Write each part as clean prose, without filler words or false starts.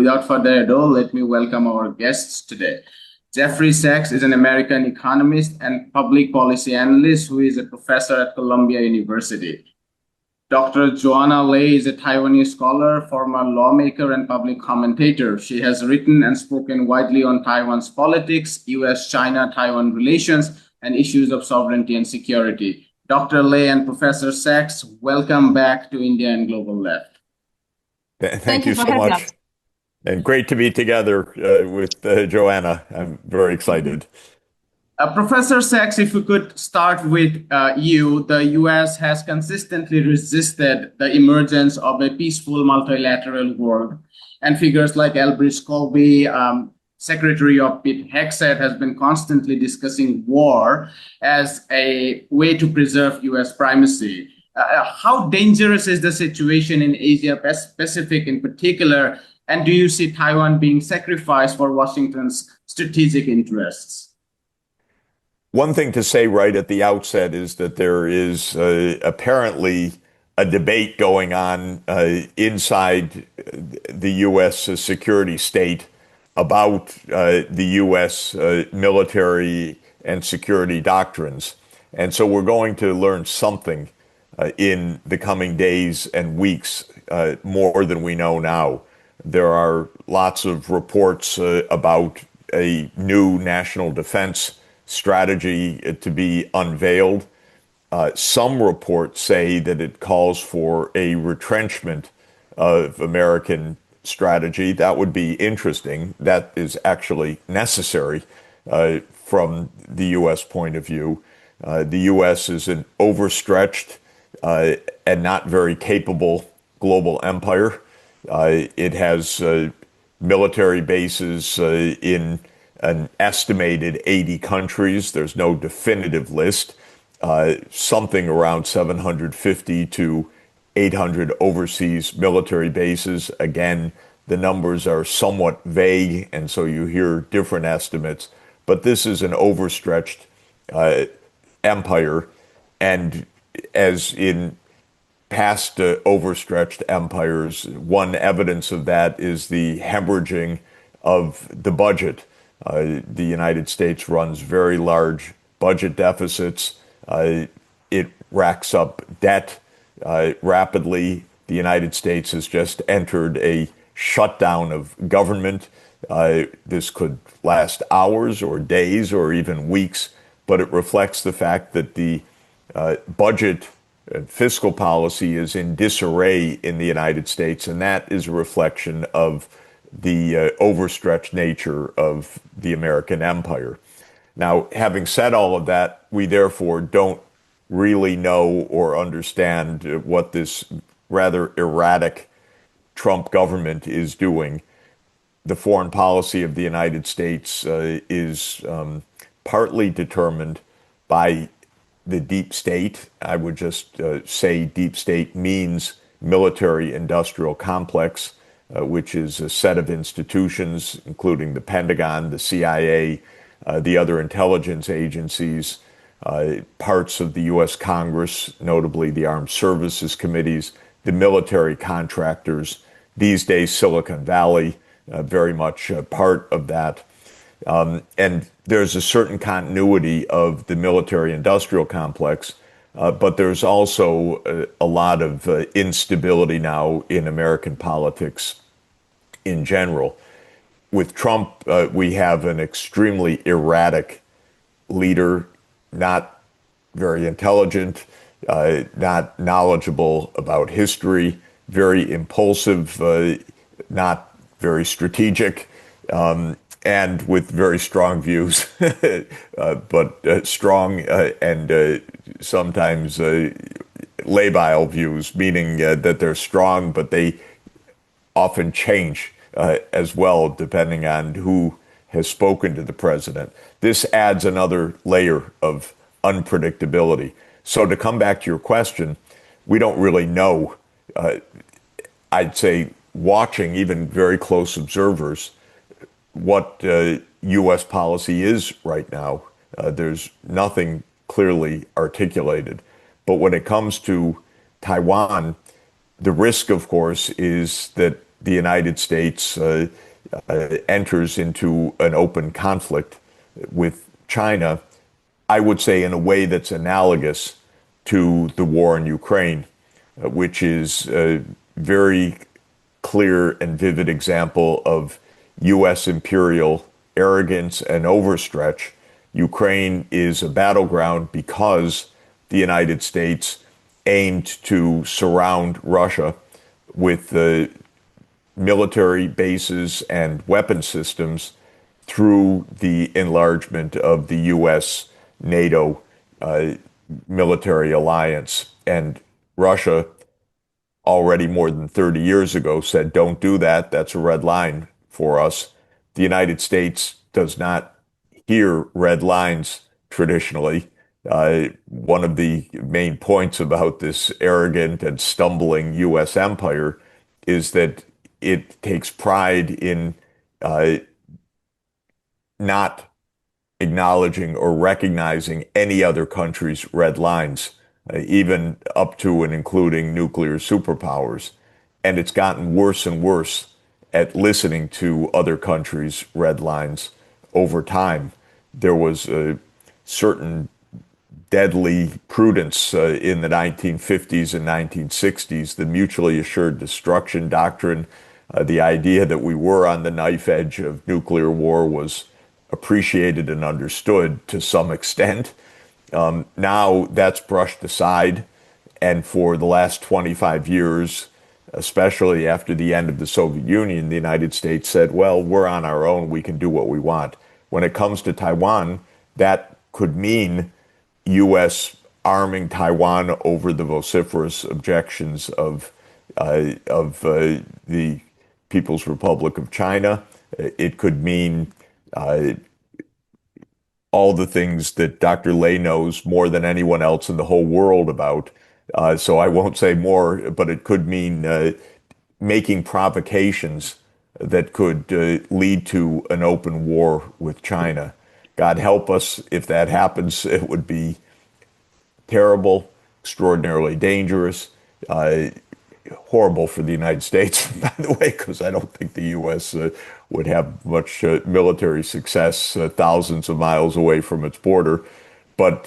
Without further ado, let me welcome our guests today. Jeffrey Sachs is an American economist and public policy analyst who is a professor at Columbia University. Dr. Joanna Lei is a Taiwanese scholar, former lawmaker, and public commentator. She has written and spoken widely on Taiwan's politics, US-China-Taiwan relations, and issues of sovereignty and security. Dr. Lei and Professor Sachs, welcome back to India and Global Left. Thank you so much. And great to be together with Joanna. I'm very excited. Professor Sachs, if we could start with you, the U.S. has consistently resisted the emergence of a peaceful multilateral world. And figures like Elbridge Colby, Secretary of Pete Hegseth, has been constantly discussing war as a way to preserve U.S. primacy. How dangerous is the situation in Asia Pacific in particular? And do you see Taiwan being sacrificed for Washington's strategic interests? One thing to say right at the outset is that there is apparently a debate going on inside the U.S. security state about the U.S. military and security doctrines. And so we're going to learn something in the coming days and weeks, more than we know now. There are lots of reports about a new national defense strategy to be unveiled. Some reports say that it calls for a retrenchment of American strategy. That would be interesting. That is actually necessary from the U.S. point of view. The U.S. is an overstretched and not very capable global empire. It has military bases in an estimated 80 countries. There's no definitive list. Something around 750 to 800 overseas military bases. Again, the numbers are somewhat vague, and so you hear different estimates. But this is an overstretched empire, and as in past overstretched empires, one evidence of that is the hemorrhaging of the budget. The United States runs very large budget deficits. It racks up debt rapidly. The United States has just entered a shutdown of government. This could last hours or days or even weeks, but it reflects the fact that the budget and fiscal policy is in disarray in the United States, and that is a reflection of the overstretched nature of the American empire. Now, having said all of that, we therefore don't really know or understand what this rather erratic Trump government is doing. The foreign policy of the United States is partly determined by the deep state. I would just say deep state means military-industrial complex, which is a set of institutions, including the Pentagon, the CIA, the other intelligence agencies, parts of the U.S. Congress, notably the Armed Services Committees, the military contractors, these days Silicon Valley, very much part of that. And there's a certain continuity of the military-industrial complex, but there's also a lot of instability now in American politics in general. With Trump, we have an extremely erratic leader, not very intelligent, not knowledgeable about history, very impulsive, not very strategic, and with very strong views, but strong and sometimes labile views, meaning that they're strong, but they often change as well, depending on who has spoken to the president. This adds another layer of unpredictability. So to come back to your question, we don't really know. I'd say watching even very close observers what U.S. policy is right now. There's nothing clearly articulated. But when it comes to Taiwan, the risk, of course, is that the United States enters into an open conflict with China, I would say in a way that's analogous to the war in Ukraine, which is a very clear and vivid example of U.S. imperial arrogance and overstretch. Ukraine is a battleground because the United States aimed to surround Russia with the military bases and weapon systems through the enlargement of the U.S. NATO military alliance. And Russia, already more than 30 years ago, said, don't do that. That's a red line for us. The United States does not hear red lines traditionally. One of the main points about this arrogant and stumbling U.S. empire is that it takes pride in not acknowledging or recognizing any other country's red lines, even up to and including nuclear superpowers. And it's gotten worse and worse at listening to other countries' red lines over time. There was a certain deadly prudence in the 1950s and 1960s, the mutually assured destruction doctrine, the idea that we were on the knife edge of nuclear war was appreciated and understood to some extent. Now that's brushed aside, and for the last 25 years, especially after the end of the Soviet Union, the United States said, well, we're on our own, we can do what we want. When it comes to Taiwan, that could mean U.S. arming Taiwan over the vociferous objections of the People's Republic of China. It could mean all the things that Dr. Lay knows more than anyone else in the whole world about. So I won't say more, but it could mean making provocations that could lead to an open war with China. God help us if that happens. It would be terrible, extraordinarily dangerous, horrible for the United States, by the way, because I don't think the U.S. Would have much military success thousands of miles away from its border. But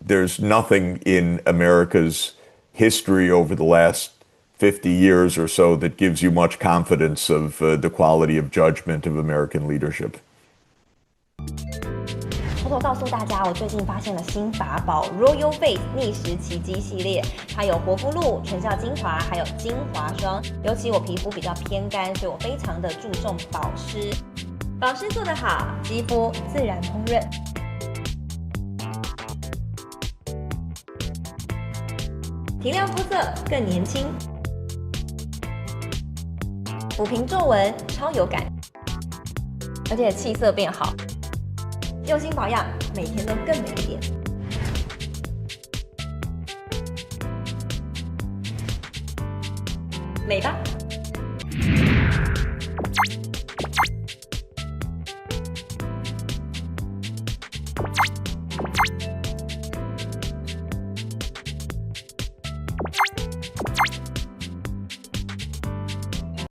there's nothing in America's history over the last 50 years or so that gives you much confidence of the quality of judgment of American leadership. 偷偷告诉大家，我最近发现了新法宝 Royal Face 逆时奇迹系列，它有活肤露、全效精华，还有精华霜。尤其我皮肤比较偏干，所以我非常的注重保湿。保湿做得好，肌肤自然丰润。提亮肤色更年轻，抚平皱纹超有感，而且气色变好。用心保养，每天都更美一点。美吧。